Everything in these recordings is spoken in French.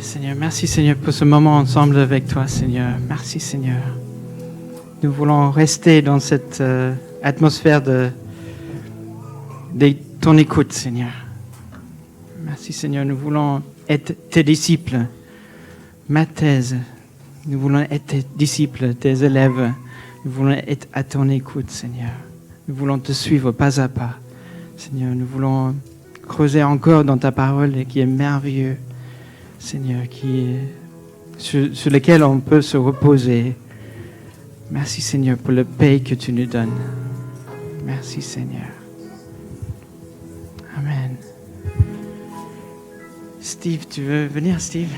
Seigneur, merci Seigneur pour ce moment ensemble avec toi, Seigneur. Merci Seigneur. Nous voulons rester dans cette atmosphère de ton écoute, Seigneur. Merci Seigneur, nous voulons être tes disciples, ma thèse. Nous voulons être tes disciples, tes élèves. Nous voulons être à ton écoute, Seigneur. Nous voulons te suivre pas à pas. Seigneur, nous voulons creuser encore dans ta parole qui est merveilleux, Seigneur, sur lequel on peut se reposer. Merci, Seigneur, pour le paix que tu nous donnes. Merci, Seigneur. Amen. Steve, tu veux venir, Steve?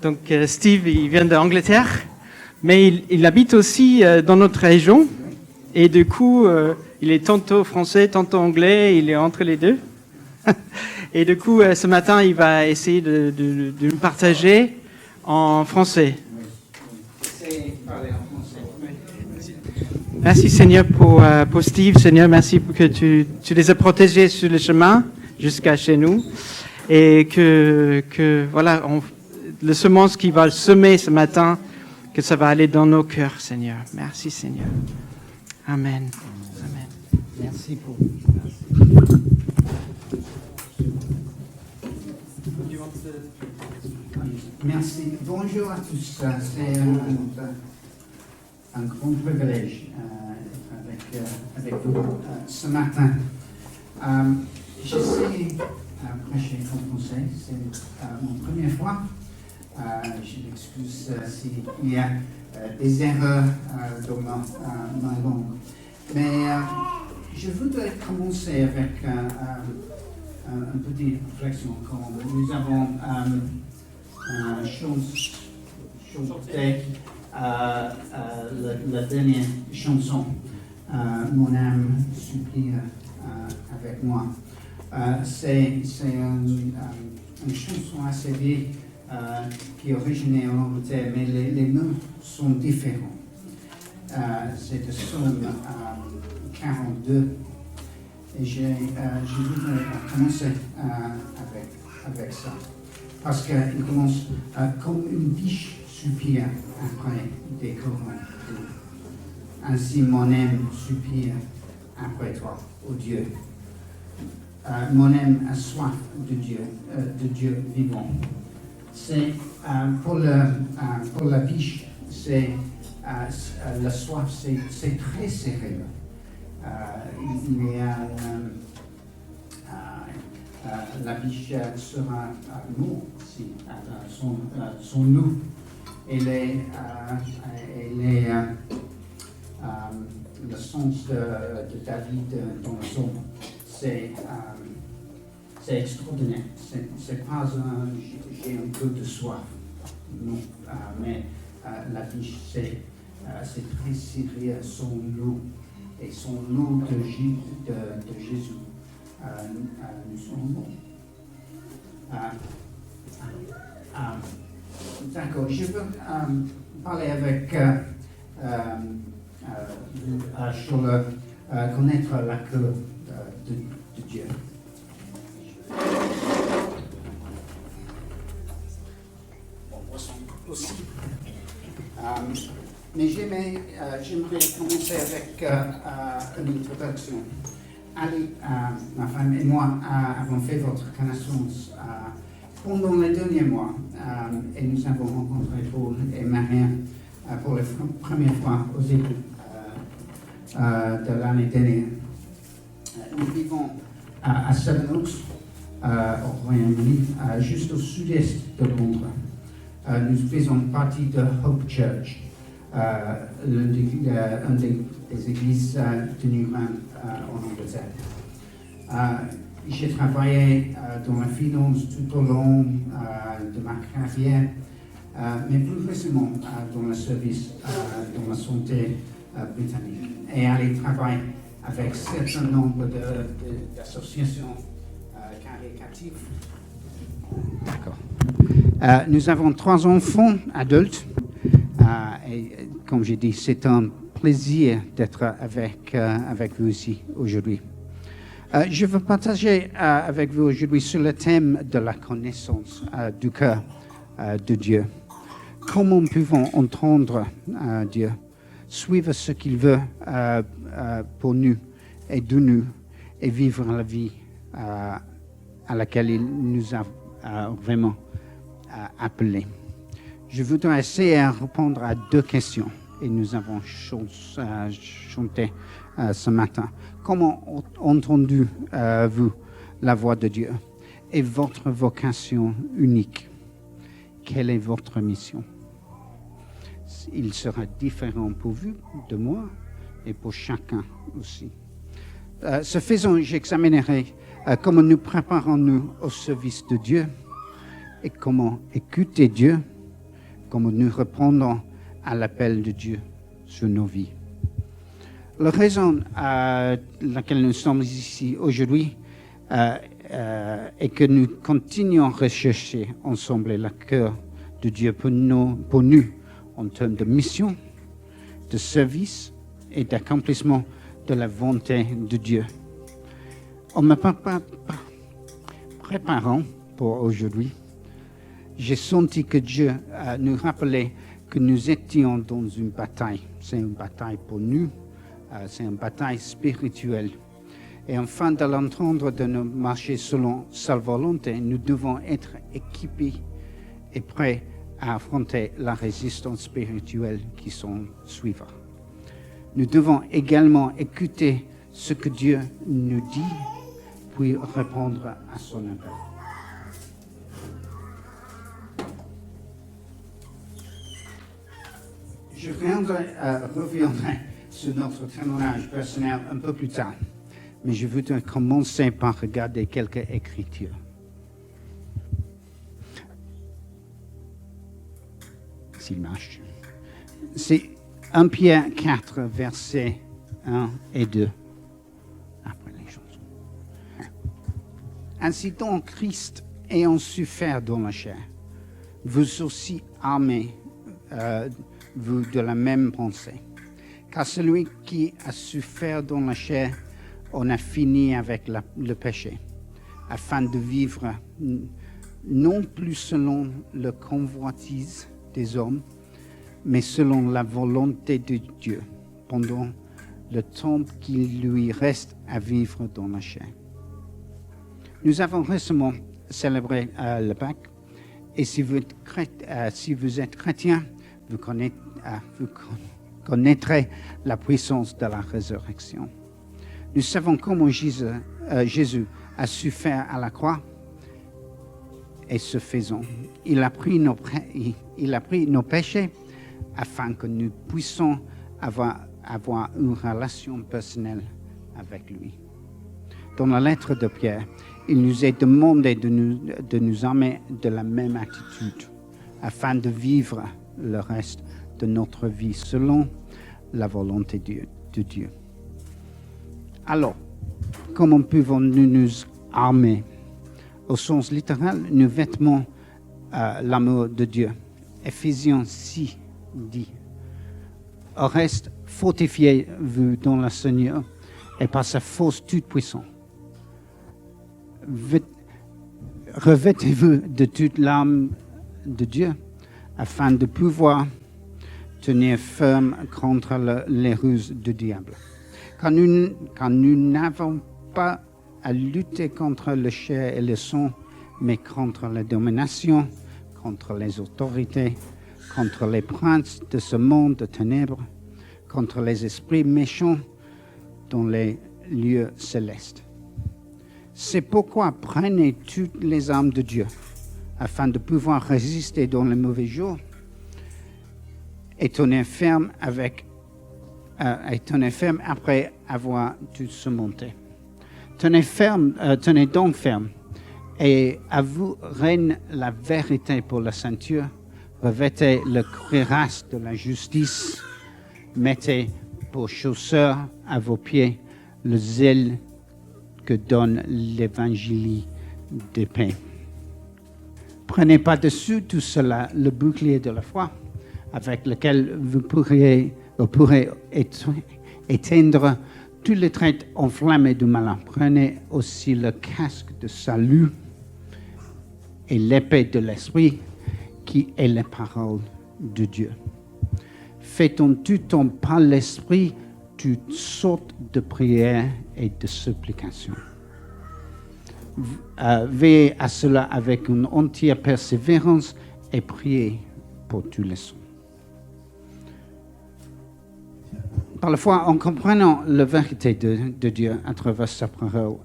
Donc, Steve, il vient d'Angleterre, mais il habite aussi dans notre région. Et du coup, il est tantôt français, tantôt anglais, il est entre les deux. Et du coup, ce matin, il va essayer de nous partager en français. Merci Seigneur pour Steve. Seigneur, merci pour que tu les as protégés sur le chemin jusqu'à chez nous. Et que voilà, le semence qui va semer ce matin, que ça va aller dans nos cœurs, Seigneur. Merci, Seigneur. Amen. Amen. Merci pour... Merci. Bonjour à tous. C'est un grand privilège avec vous ce matin. J'essaie de prêcher en français. C'est mon première fois. Je m'excuse s'il y a des erreurs dans ma langue. Mais je voudrais commencer avec une petite réflexion. Quand nous avons chanté la dernière chanson, Mon âme supplie avec moi. C'est une chanson assez vieille. Qui est originaire en Angleterre, mais les mots sont différents. C'est le psaume 42. Et je voudrais commencer avec ça. Parce qu'il commence comme une biche soupire après des corons d'eau. Ainsi mon âme soupire après toi, ô Dieu. Mon âme a soif de Dieu vivant. C'est pour la biche, c'est la soif, c'est très sérieux. Il y a la biche sera morte si son loup. Elle est le sens de David dans le psaume. C'est extraordinaire. C'est pas j'ai un peu de soif. Non, mais la biche, c'est très sérieux, son loup. Et son loup de Jésus, nous sommes bons. D'accord, je veux parler avec sur connaître la cœur de Dieu. Aussi. Mais j'aimerais commencer avec une introduction. Ali, ma femme et moi avons fait votre connaissance pendant les derniers mois et nous avons rencontré Paul et Maria pour la première fois aux études de l'année dernière. Nous vivons à Sevenoaks, au Royaume-Uni, juste au sud-est de Londres. Nous faisons partie de Hope Church, une des églises de New England en Angleterre. J'ai travaillé dans la finance tout au long de ma carrière, mais plus récemment dans le service dans la santé britannique. Et elle travaille avec un certain nombre d'associations caritatives. D'accord. Nous avons 3 enfants adultes et comme j'ai dit, c'est un plaisir d'être avec vous ici aujourd'hui. Je veux partager avec vous aujourd'hui sur le thème de la connaissance du cœur de Dieu. Comment pouvons entendre Dieu, suivre ce qu'il veut pour nous et de nous, et vivre la vie à laquelle il nous a vraiment appelés. Je voudrais essayer de répondre à 2 questions, et nous avons chanté ce matin. Comment entendez-vous la voix de Dieu et votre vocation unique? Quelle est votre mission? Il sera différent pour vous, de moi, et pour chacun aussi. Ce faisant, j'examinerai comment nous préparons-nous au service de Dieu et comment écouter Dieu, comment nous répondons à l'appel de Dieu sur nos vies. La raison laquelle nous sommes ici aujourd'hui est que nous continuons à rechercher ensemble le cœur de Dieu pour nous en termes de mission, de service et d'accomplissement de la volonté de Dieu. En me préparant pour aujourd'hui, j'ai senti que Dieu nous rappelait que nous étions dans une bataille. C'est une bataille pour nous, c'est une bataille spirituelle. Et afin de l'entendre, de nous marcher selon sa volonté, nous devons être équipés et prêts à affronter la résistance spirituelle qui s'en suivra. Nous devons également écouter ce que Dieu nous dit, puis répondre à son appel. Je reviendrai sur notre témoignage personnel un peu plus tard, mais je voudrais commencer par regarder quelques écritures. S'il marche. C'est 1 Pierre 4, versets 1 et 2. Après les chansons. Ainsi donc, Christ ayant souffert dans la chair, vous aussi armez vous de la même pensée. Car celui qui a souffert dans la chair en a fini avec le péché, afin de vivre non plus selon le convoitise des hommes, mais selon la volonté de Dieu, pendant le temps qu'il lui reste à vivre dans la chair. Nous avons récemment célébré le Pâques, et si vous êtes chrétien, vous connaîtrez la puissance de la résurrection. Nous savons comment Jésus a souffert à la croix, et ce faisant, il a pris nos péchés afin que nous puissions avoir une relation personnelle avec lui. Dans la lettre de Pierre, il nous est demandé de nous armer de la même attitude afin de vivre le reste de notre vie selon la volonté de Dieu. Alors, comment pouvons-nous nous armer? Au sens littéral, nous vêtements l'amour de Dieu. Éphésiens 6 dit: au reste, fortifiez-vous dans le Seigneur et par sa force toute puissante. Revêtez-vous de toute l'arme de Dieu afin de pouvoir tenir ferme contre les ruses du diable. Car nous n'avons pas à lutter contre le chair et le sang, mais contre la domination, contre les autorités, contre les princes de ce monde de ténèbres, contre les esprits méchants dans les lieux célestes. C'est pourquoi prenez toutes les armes de Dieu, afin de pouvoir résister dans les mauvais jours et tenir ferme après avoir tout surmonté. Tenez donc ferme, et à vous règne la vérité pour la ceinture. Revêtez le cuirasse de la justice. Mettez pour chaussures à vos pieds le zèle que donne l'évangile de paix. Prenez par-dessus tout cela le bouclier de la foi, avec lequel vous pourriez pourrait éteindre tous les traits enflammés du malin. Prenez aussi le casque de salut et l'épée de l'esprit, qui est la parole de Dieu. Faites en tout temps par l'esprit toutes sortes de prières et de supplications. Veillez à cela avec une entière persévérance et priez pour tous les saints. Par la foi, en comprenant la vérité de Dieu à travers sa parole,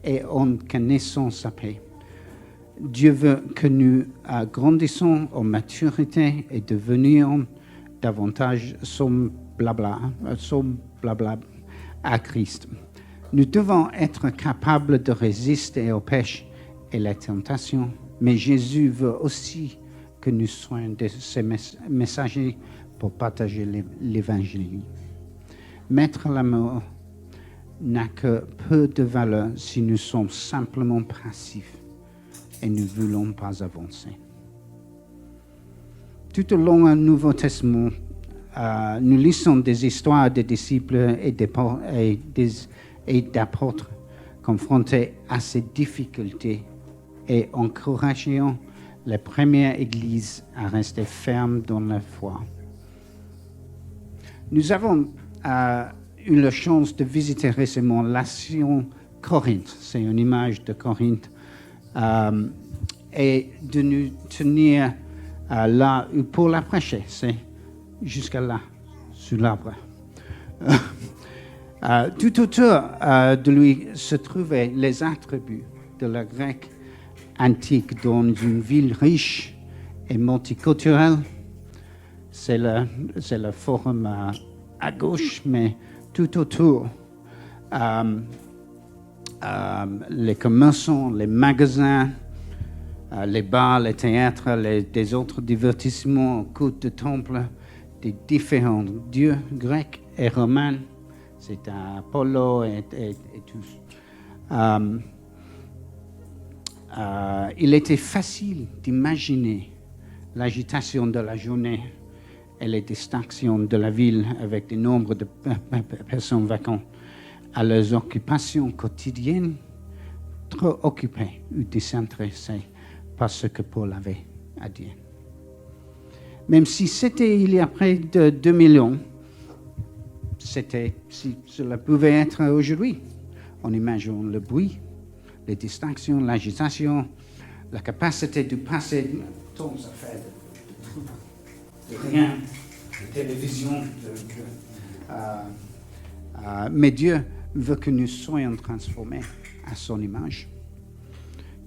et en connaissant sa paix, Dieu veut que nous grandissons en maturité et devenions davantage semblables à Christ. Nous devons être capables de résister au péché et la tentation, mais Jésus veut aussi que nous soyons ses messagers pour partager l'évangile. Mettre l'amour n'a que peu de valeur si nous sommes simplement passifs et nous ne voulons pas avancer. Tout au long du Nouveau Testament, nous lisons des histoires des disciples et d'apôtres confrontés à ces difficultés et encourageant les premières églises à rester fermes dans la foi. Nous avons eu la chance de visiter récemment l'action Corinthe, c'est une image de Corinthe, et de nous tenir là pour la prêcher, c'est jusqu'à là, sous l'arbre. Tout autour de lui se trouvaient les attributs de la Grèce antique dans une ville riche et multiculturelle. C'est le forum à gauche, mais tout autour, les commerçants, les magasins, les bars, les théâtres, des autres divertissements, cultes de temple, des différents dieux grecs et romains. C'est Apollo et tous. Il était facile d'imaginer l'agitation de la journée et les distractions de la ville avec des nombres de personnes vacantes à leurs occupations quotidiennes, trop occupées ou désintéressées par ce que Paul avait à dire. Même si c'était il y a près de 2000 ans, si cela pouvait être aujourd'hui. On imagine le bruit, les distractions, l'agitation, la capacité de passer tant ça fait de rien, de télévision. Mais Dieu veut que nous soyons transformés à son image,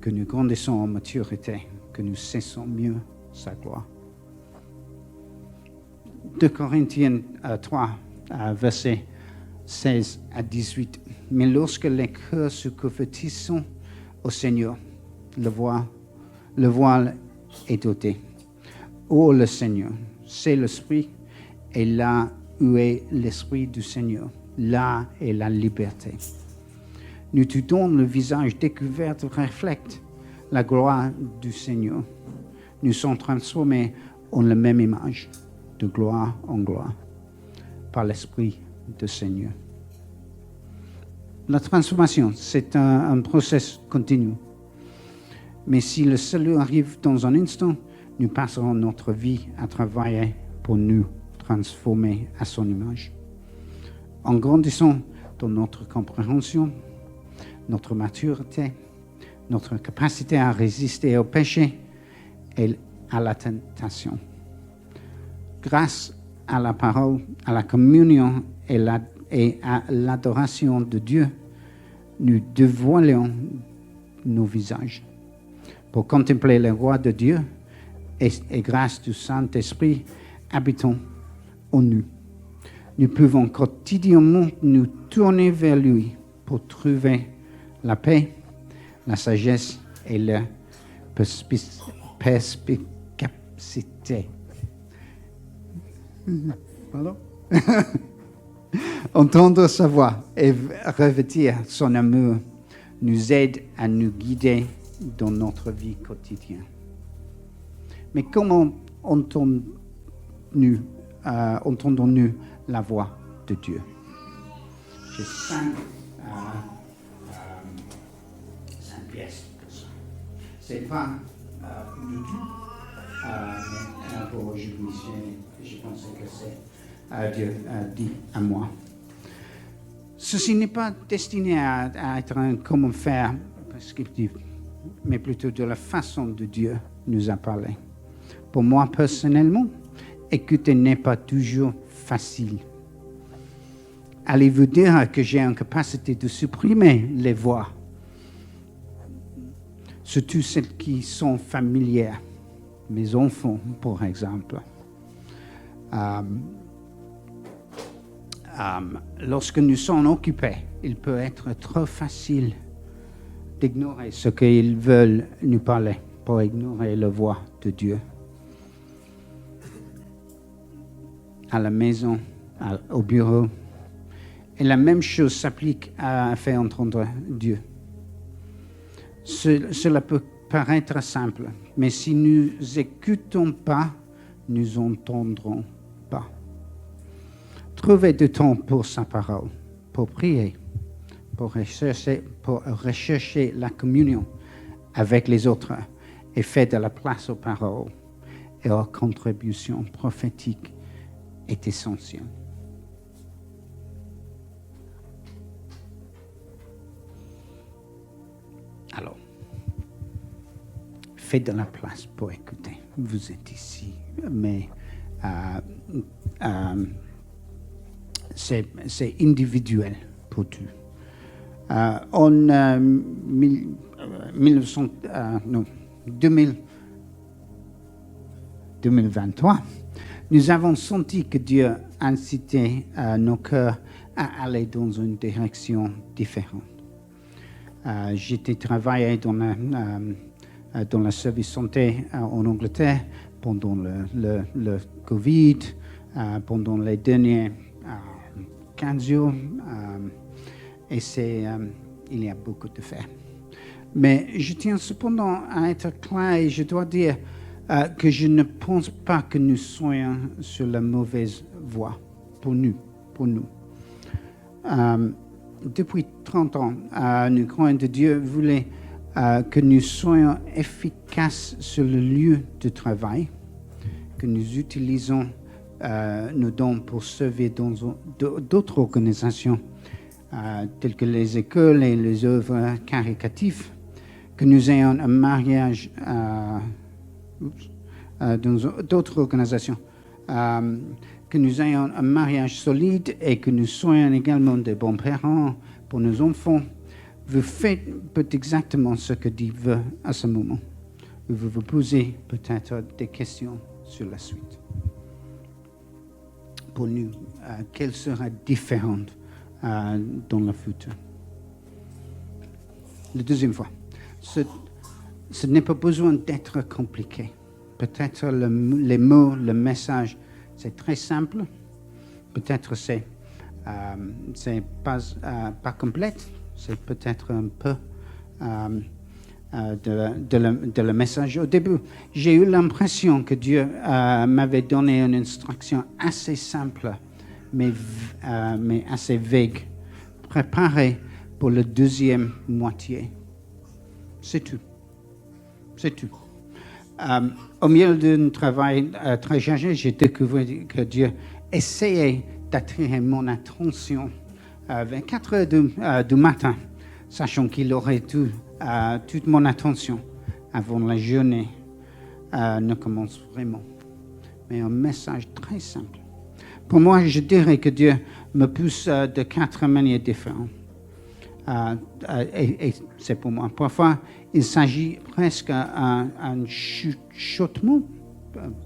que nous grandissons en maturité, que nous cessons mieux sa gloire. 2 Corinthiens 3, versets 16 à 18. Mais lorsque les cœurs se convertissent au Seigneur, le voile est ôté. Ô le Seigneur, c'est l'Esprit, et là où est l'Esprit du Seigneur, là est la liberté. Nous te donnons le visage découvert reflète la gloire du Seigneur. Nous sommes transformés en la même image, de gloire en gloire, par l'Esprit du Seigneur. La transformation, c'est un processus continu. Mais si le salut arrive dans un instant, nous passerons notre vie à travailler pour nous transformer à son image. En grandissant dans notre compréhension, notre maturité, notre capacité à résister au péché et à la tentation. Grâce à la parole, à la communion et à l'adoration de Dieu, nous dévoilons nos visages pour contempler le roi de Dieu et grâce du Saint-Esprit habitons en nous. Nous pouvons quotidiennement nous tourner vers lui pour trouver la paix, la sagesse et la perspicacité. Pardon? Entendre sa voix et revêtir son amour nous aide à nous guider dans notre vie quotidienne. Mais comment entendons-nous entendons-nous la voix de Dieu? J'ai cinq pièces pour ça. C'est pas du tout, mais pour aujourd'hui, je pensais que c'est Dieu dit à moi. Ceci n'est pas destiné à être un comment faire prescriptif, mais plutôt de la façon dont Dieu nous a parlé. Pour moi, personnellement, écouter n'est pas toujours facile. Allez-vous dire que j'ai une capacité de supprimer les voix, surtout celles qui sont familières, mes enfants, par exemple. Lorsque nous sommes occupés, il peut être trop facile d'ignorer ce qu'ils veulent nous parler, pour ignorer la voix de Dieu. À la maison, au bureau. Et la même chose s'applique à faire entendre Dieu. Cela peut paraître simple, mais si nous n'écoutons pas, nous n'entendrons pas. Trouvez du temps pour sa parole, pour prier, pour rechercher la communion avec les autres et faites de la place aux paroles et aux contributions prophétiques est essentiel. Alors, faites de la place pour écouter. Vous êtes ici, mais c'est individuel pour tout. En 2023, nous avons senti que Dieu incitait nos cœurs à aller dans une direction différente. J'étais travaillé dans le service santé en Angleterre pendant le Covid, pendant les derniers 15 jours, et il y a beaucoup de faire. Mais je tiens cependant à être clair et je dois dire que je ne pense pas que nous soyons sur la mauvaise voie pour nous. Depuis 30 ans, nous croyons que Dieu voulait que nous soyons efficaces sur le lieu de travail, que nous utilisons nos dons pour servir dans d'autres organisations, telles que les écoles et les œuvres caritatives, que nous ayons un mariage dans d'autres organisations, que nous ayons un mariage solide et que nous soyons également des bons parents pour nos enfants. Vous faites peut-être exactement ce que Dieu veut à ce moment. Vous vous posez peut-être des questions sur la suite. Pour nous, quelle sera différente dans le futur? La deuxième fois, ce n'est pas besoin d'être compliqué. Peut-être les mots, le message, c'est très simple. Peut-être c'est pas complète. C'est peut-être un peu de le message. Au début, j'ai eu l'impression que Dieu m'avait donné une instruction assez simple, mais assez vague, préparée pour la deuxième moitié. C'est tout. Au milieu d'un travail très chargé, j'ai découvert que Dieu essayait d'attirer mon attention à 24 heures du matin, sachant qu'il aurait toute mon attention avant la journée ne commence vraiment. Mais un message très simple. Pour moi, je dirais que Dieu me pousse de 4 manières différentes. Et c'est pour moi. Parfois, il s'agit presque d'un chuchotement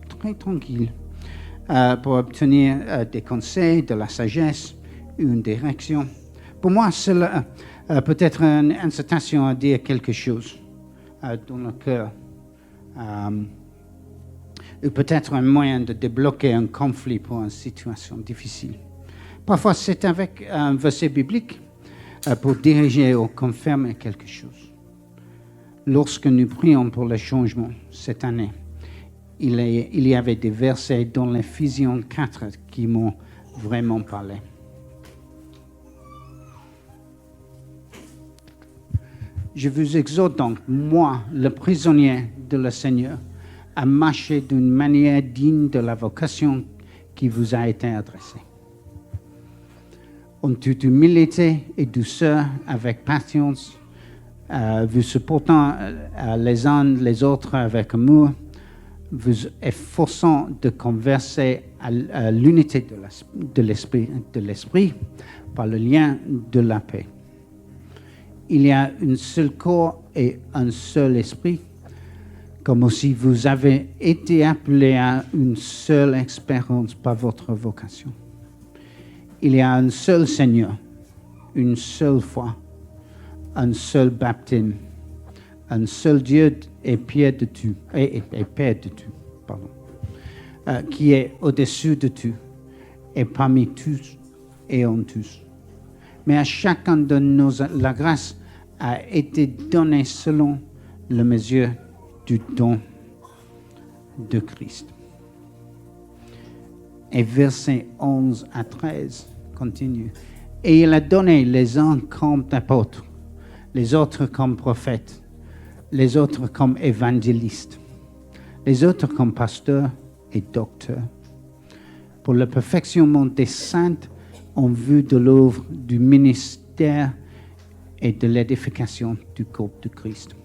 très tranquille pour obtenir des conseils, de la sagesse, une direction. Pour moi, cela peut être une incitation à dire quelque chose dans le cœur. Ou peut-être un moyen de débloquer un conflit pour une situation difficile. Parfois, c'est avec un verset biblique pour diriger ou confirmer quelque chose. Lorsque nous prions pour le changement cette année, il y avait des versets dans l'Éphésiens 4 qui m'ont vraiment parlé. Je vous exhorte donc, moi, le prisonnier de le Seigneur, à marcher d'une manière digne de la vocation qui vous a été adressée. En toute humilité et douceur, avec patience, vous supportant les uns les autres avec amour, vous efforçant de converser à l'unité de l'esprit par le lien de la paix. Il y a un seul corps et un seul esprit, comme aussi vous avez été appelés à une seule expérience par votre vocation. Il y a un seul Seigneur, une seule foi, un seul baptême, un seul Dieu et Père de tout, qui est au-dessus de tout, et parmi tous et en tous. Mais à chacun de nous, la grâce a été donnée selon la mesure du don de Christ. Et versets 11 à 13 continue. Et il a donné les uns comme apôtres, les autres comme prophètes, les autres comme évangélistes, les autres comme pasteurs et docteurs, pour le perfectionnement des saints en vue de l'œuvre du ministère et de l'édification du corps de Christ,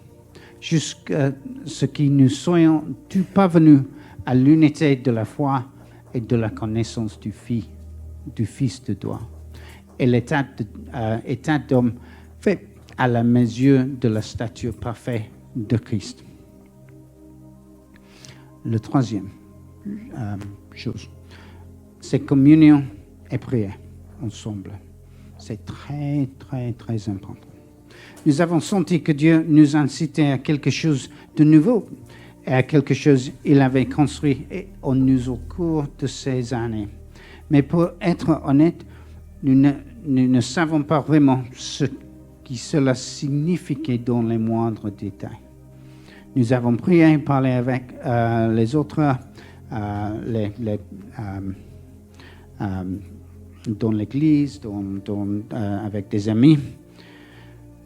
jusqu'à ce que nous soyons tous parvenus à l'unité de la foi et de la connaissance du Fils de Dieu, et l'état d'homme fait à la mesure de la stature parfaite de Christ. Le troisième chose, c'est communion et prière ensemble. C'est très, très, très important. Nous avons senti que Dieu nous incitait à quelque chose de nouveau, et à quelque chose qu'il avait construit en nous au cours de ces années. Mais pour être honnête, nous ne savons pas vraiment ce que cela signifiait dans les moindres détails. Nous avons prié, parlé avec les autres, dans l'église, avec des amis,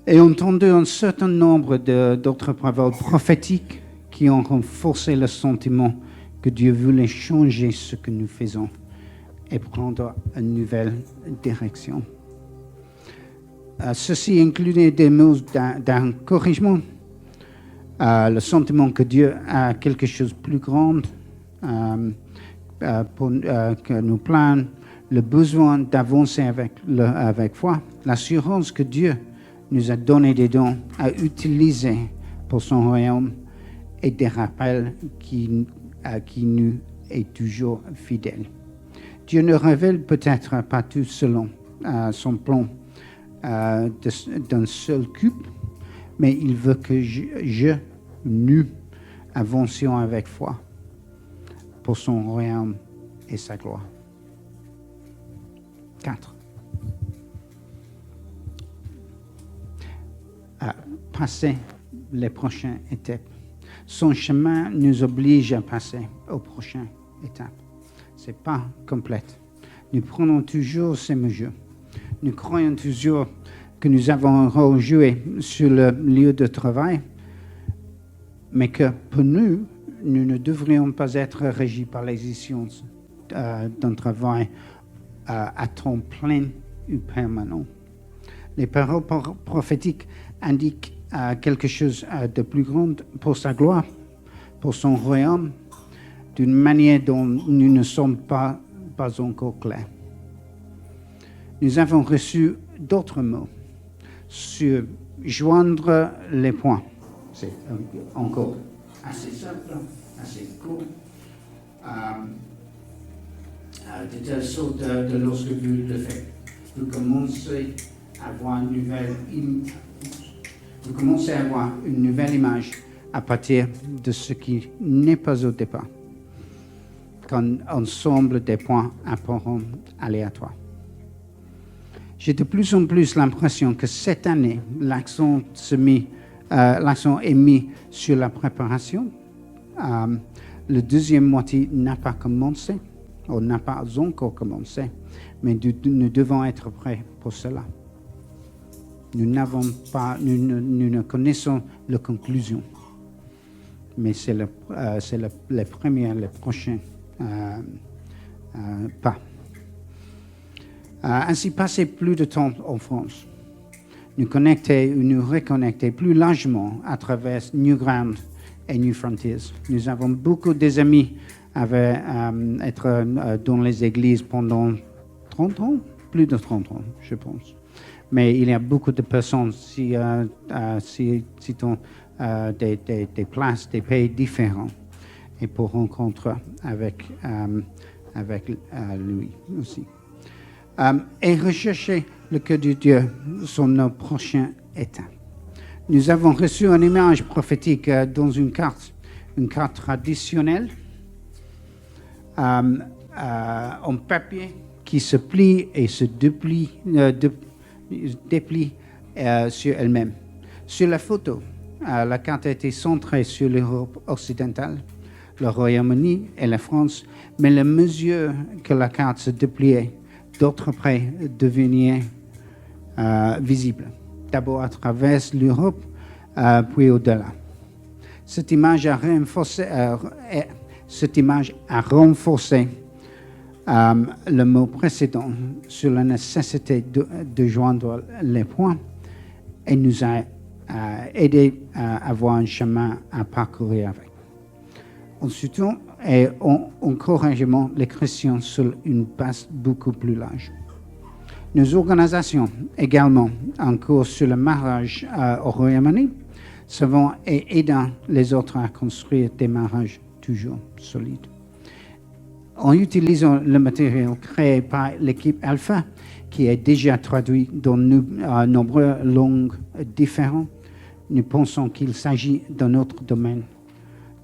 et entendu un certain nombre d'autres paroles prophétiques qui ont renforcé le sentiment que Dieu voulait changer ce que nous faisons et prendre une nouvelle direction. Ceci incluait des mots d'encouragement, le sentiment que Dieu a quelque chose de plus grand que nous plans, le besoin d'avancer avec foi, l'assurance que Dieu nous a donné des dons à utiliser pour son royaume et des rappels qui nous est toujours fidèle. Dieu ne révèle peut-être pas tout selon son plan d'un seul coup, mais il veut que nous avancions avec foi pour son royaume et sa gloire. 4. Passer les prochaines étapes. Son chemin nous oblige à passer aux prochaines étapes. Ce n'est pas complète. Nous prenons toujours ces mesures. Nous croyons toujours que nous avons un rôle à jouer sur le lieu de travail, mais que pour nous ne devrions pas être régis par l'exigence d'un travail à temps plein ou permanent. Les paroles prophétiques indiquent quelque chose de plus grand pour sa gloire, pour son royaume, d'une manière dont nous ne sommes pas encore clairs. Nous avons reçu d'autres mots sur joindre les points. C'est encore assez simple, assez court. De telle sorte que lorsque vous le faites, vous commencez à avoir une nouvelle image à partir de ce qui n'est pas au départ, qu'un ensemble des points apparents aléatoires. J'ai de plus en plus l'impression que cette année, l'accent est mis sur la préparation, La deuxième moitié n'a pas commencé, ou n'a pas encore commencé, mais nous devons être prêts pour cela. Nous ne connaissons la conclusion, mais c'est les prochains pas. Ainsi, passer plus de temps en France, nous reconnecter plus largement à travers Newground et New Frontiers. Nous avons beaucoup d'amis être dans les églises pendant 30 ans, plus de 30 ans, je pense. Mais il y a beaucoup de personnes, si ont des places, des pays différents, et pour rencontrer avec lui aussi. Et rechercher le cœur de Dieu sont nos prochains étapes. Nous avons reçu une image prophétique dans une carte traditionnelle en papier qui se plie et se déplie sur elle-même. Sur la photo, la carte a été centrée sur l'Europe occidentale, le Royaume-Uni et la France, mais la mesure que la carte se dépliait, d'autre près devenait visible. D'abord à travers l'Europe, puis au-delà. Cette image a renforcé le mot précédent sur la nécessité de joindre les points et nous a aidé à avoir un chemin à parcourir avec. Ensuite, et encouragement les chrétiens sur une base beaucoup plus large. Nos organisations également en cours sur le mariage au Royaume-Uni savons et aidant les autres à construire des mariages toujours solides. En utilisant le matériel créé par l'équipe Alpha, qui est déjà traduit dans nombreuses langues différentes, nous pensons qu'il s'agit d'un autre domaine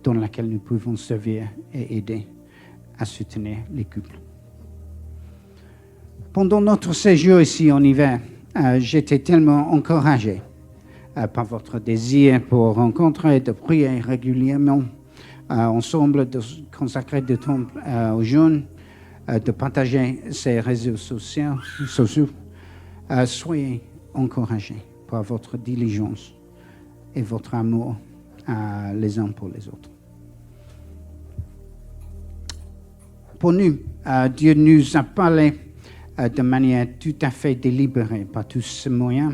dans lequel nous pouvons servir et aider à soutenir les couples. Pendant notre séjour ici en hiver, j'étais tellement encouragé par votre désir pour rencontrer, de prier régulièrement ensemble, de consacrer du temps aux jeunes, de partager ces réseaux sociaux. Soyez encouragés par votre diligence et votre amour les uns pour les autres. Pour nous, Dieu nous a parlé de manière tout à fait délibérée par tous ces moyens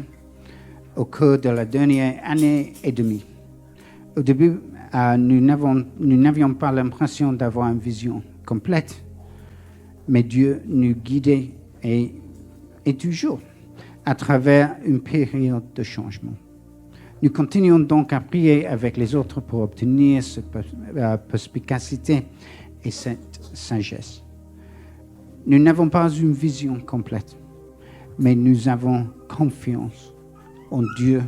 au cours de la dernière année et demie. Au début, nous n'avions pas l'impression d'avoir une vision complète, mais Dieu nous guidait et toujours à travers une période de changement. Nous continuons donc à prier avec les autres pour obtenir cette perspicacité et cette sagesse. Nous n'avons pas une vision complète, mais nous avons confiance en Dieu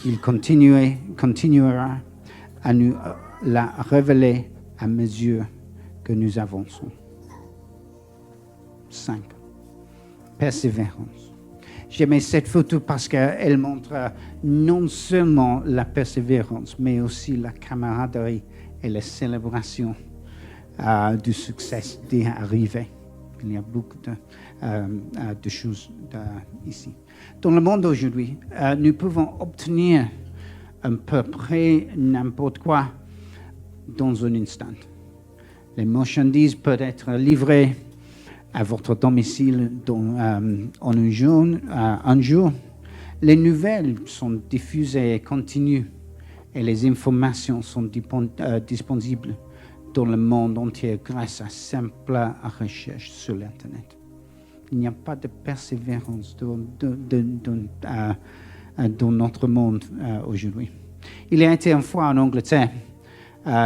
qu'il continuera à nous la révéler à mesure que nous avançons. 5. Persévérance. J'aimais cette photo parce qu'elle montre non seulement la persévérance, mais aussi la camaraderie et la célébration du succès d'arriver. Il y a beaucoup de choses ici. Dans le monde aujourd'hui, nous pouvons obtenir à peu près n'importe quoi dans un instant. Les marchandises peuvent être livrées à votre domicile en un jour. Les nouvelles sont diffusées et continuent et les informations sont disponibles dans le monde entier grâce à simple recherche sur l'Internet. Il n'y a pas de persévérance dans notre monde aujourd'hui. Il y a été une fois en Angleterre,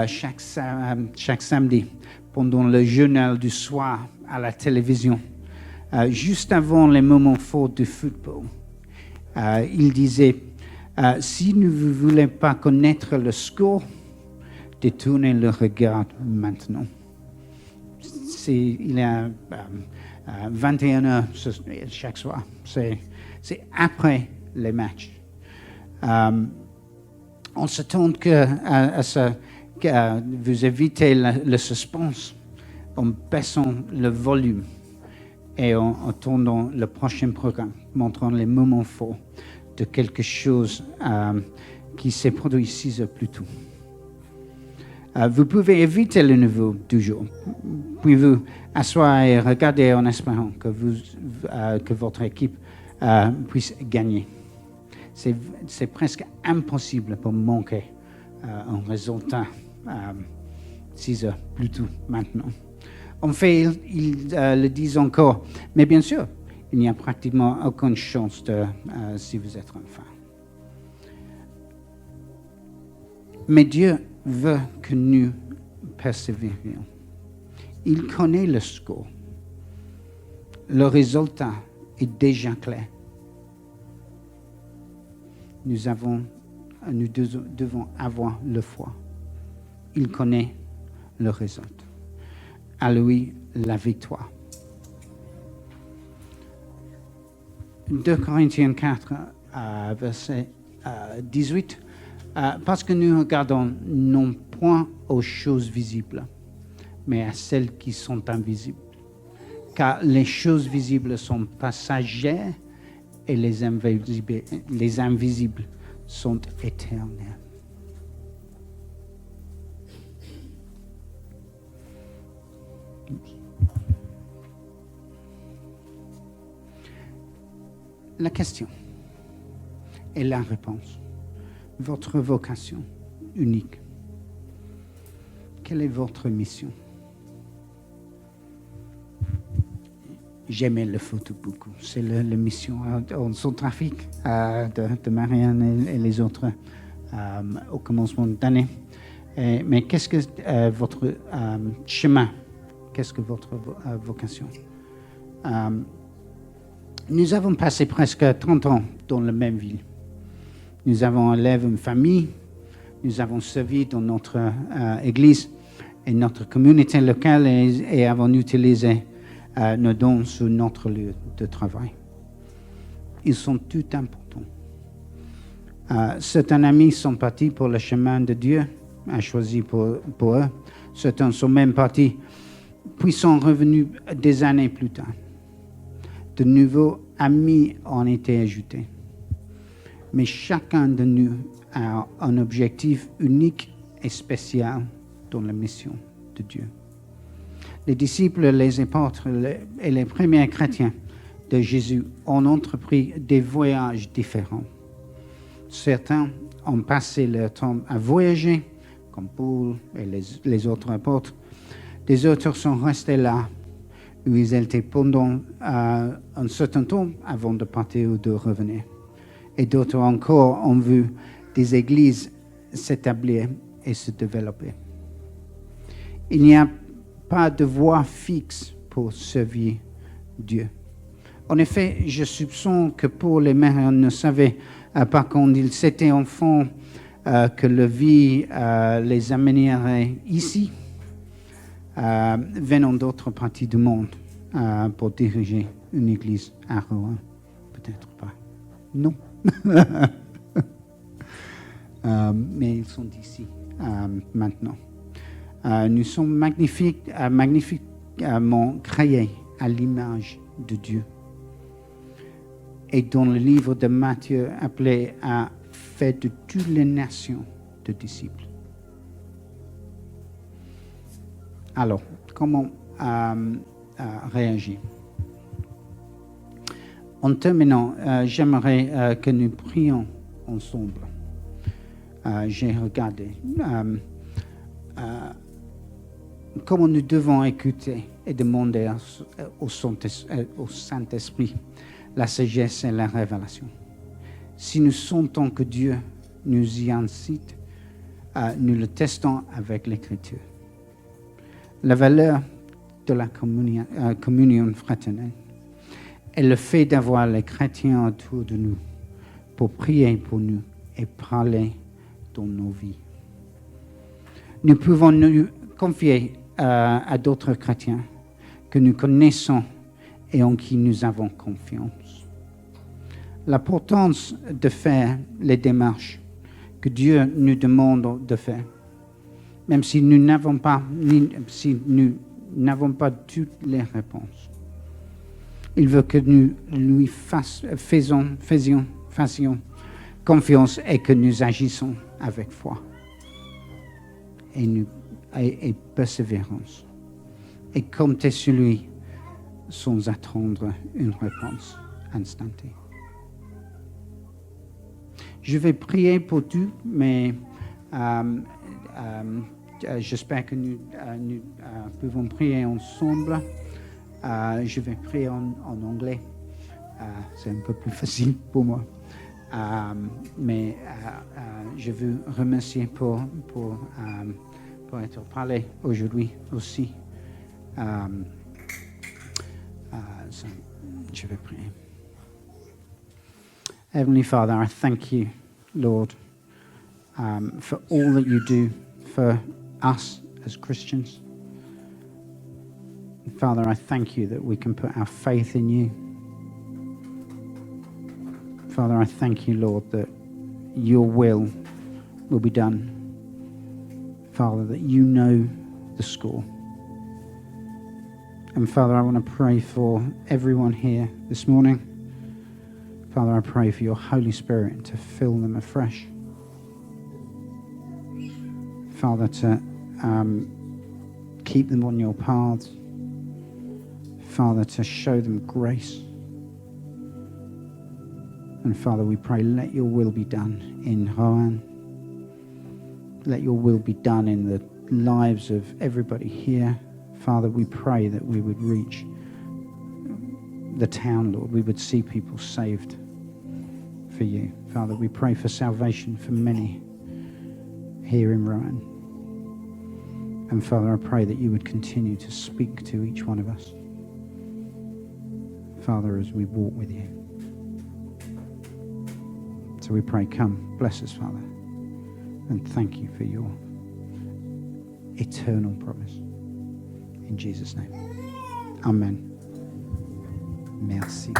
chaque samedi, pendant le journal du soir à la télévision, juste avant les moments forts du football, il disait si vous ne voulez pas connaître le score, détournez le regard maintenant. Il y a 21 heures chaque soir. C'est après les matchs. On s'attend vous évitez le suspense en baissant le volume et en tournant le prochain programme, montrant les moments forts de quelque chose qui s'est produit 6 heures plus tôt. Vous pouvez éviter le niveau du jour, puis vous asseoir et regarder en espérant que votre équipe puisse gagner. C'est presque impossible pour manquer un résultat 6 heures plus tôt maintenant. En fait, ils le disent encore, mais bien sûr, il n'y a pratiquement aucune chance si vous êtes en fin. Mais Dieu veut que nous persévérions. Il connaît le score. Le résultat est déjà clair. Nous devons avoir le foi. Il connaît le résultat. À lui, la victoire. 2 Corinthiens 4, verset 18. Parce que nous regardons non point aux choses visibles, mais à celles qui sont invisibles. Car les choses visibles sont passagères et les invisibles sont éternels. La question et la réponse. Votre vocation unique. Quelle est votre mission? J'aimais le photo beaucoup. C'est la mission en son trafic de Marianne et les autres au commencement d'année. Mais qu'est-ce que votre chemin? Qu'est-ce que votre vocation? Nous avons passé presque 30 ans dans la même ville. Nous avons élevé une famille, nous avons servi dans notre église et notre communauté locale et avons utilisé nos dons sur notre lieu de travail. Ils sont tout importants. Certains amis sont partis pour le chemin de Dieu, a choisi pour eux. Certains sont même partis, puis sont revenus des années plus tard. De nouveaux amis ont été ajoutés. Mais chacun de nous a un objectif unique et spécial dans la mission de Dieu. Les disciples, les apôtres et les premiers chrétiens de Jésus ont entrepris des voyages différents. Certains ont passé leur temps à voyager, comme Paul et les autres apôtres. Des autres sont restés là, où ils étaient pendant un certain temps avant de partir ou de revenir. Et d'autres encore ont vu des églises s'établir et se développer. Il n'y a pas de voie fixe pour servir Dieu. En effet, je soupçonne que Paul et Marianne ne savaient pas quand ils étaient enfants que la vie les amènerait ici, venant d'autres parties du monde pour diriger une église à Rouen. Peut-être pas. Non. Mais ils sont ici maintenant. Nous sommes magnifiquement créés à l'image de Dieu. Et dans le livre de Matthieu, appelé à faire de toutes les nations de disciples. Alors, comment réagir? En terminant, j'aimerais que nous prions ensemble. J'ai regardé comment nous devons écouter et demander au Saint-Esprit la sagesse et la révélation. Si nous sentons que Dieu nous y incite, nous le testons avec l'Écriture. La valeur de la communion fraternelle est le fait d'avoir les chrétiens autour de nous pour prier pour nous et parler dans nos vies. Nous pouvons nous confier à d'autres chrétiens que nous connaissons et en qui nous avons confiance. L'importance de faire les démarches que Dieu nous demande de faire même si nous n'avons pas, si nous n'avons pas toutes les réponses. Il veut que nous lui fassions confiance et que nous agissons avec foi et persévérance. Et compter sur lui sans attendre une réponse instantanée. Je vais prier pour tout, mais j'espère que nous pouvons prier ensemble. Je vais prier en anglais. C'est un peu plus facile pour moi. Mais je veux remercier pour être parlé aujourd'hui aussi. So, je vais prier. Heavenly Father, I thank you, Lord, for all that you do for us as Christians. Father, I thank you that we can put our faith in you. Father, I thank you, Lord, that your will be done. Father, that you know the score. And Father, I want to pray for everyone here this morning. Father, I pray for your Holy Spirit to fill them afresh. Father, to keep them on your paths. Father, to show them grace. And Father, we pray, let your will be done in Rowan. Let your will be done in the lives of everybody here. Father, we pray that we would reach the town, Lord. We would see people saved for you. Father, we pray for salvation for many here in Rowan. And Father, I pray that you would continue to speak to each one of us. Father, as we walk with you. So we pray, come, bless us, Father. And thank you for your eternal promise. In Jesus' name. Amen. Merci.